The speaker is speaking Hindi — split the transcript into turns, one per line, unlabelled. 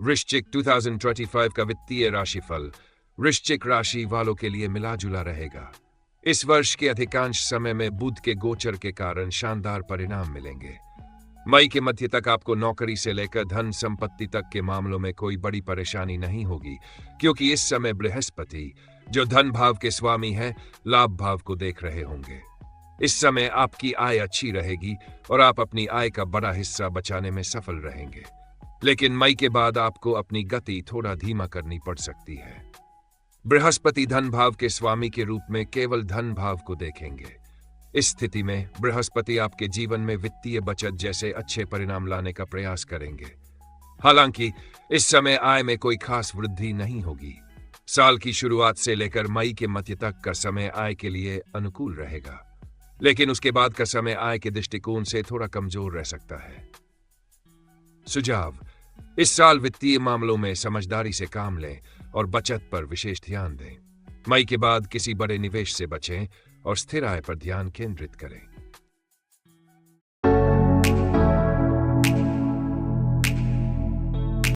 वृश्चिक 2025 का वित्तीय राशिफल वृश्चिक राशि वालों के लिए मिला जुला रहेगा। इस वर्ष के अधिकांश समय में बुध के गोचर के कारण शानदार परिणाम मिलेंगे। मई के मध्य तक आपको नौकरी से लेकर धन संपत्ति तक के मामलों में कोई बड़ी परेशानी नहीं होगी, क्योंकि इस समय बृहस्पति, जो धन भाव के स्वामी हैं, लाभ भाव को देख रहे होंगे। इस समय आपकी आय अच्छी रहेगी और आप अपनी आय का बड़ा हिस्सा बचाने में सफल रहेंगे। लेकिन मई के बाद आपको अपनी गति थोड़ा धीमा करनी पड़ सकती है। बृहस्पति धन भाव के स्वामी के रूप में केवल धन भाव को देखेंगे। इस स्थिति में बृहस्पति आपके जीवन में वित्तीय बचत जैसे अच्छे परिणाम लाने का प्रयास करेंगे। हालांकि इस समय आय में कोई खास वृद्धि नहीं होगी। साल की शुरुआत से लेकर मई के मध्य तक का समय आय के लिए अनुकूल रहेगा, लेकिन उसके बाद का समय आय के दृष्टिकोण से थोड़ा कमजोर रह सकता है। सुझाव: इस साल वित्तीय मामलों में समझदारी से काम लें और बचत पर विशेष ध्यान दें। मई के बाद किसी बड़े निवेश से बचें और स्थिर आय पर ध्यान केंद्रित करें।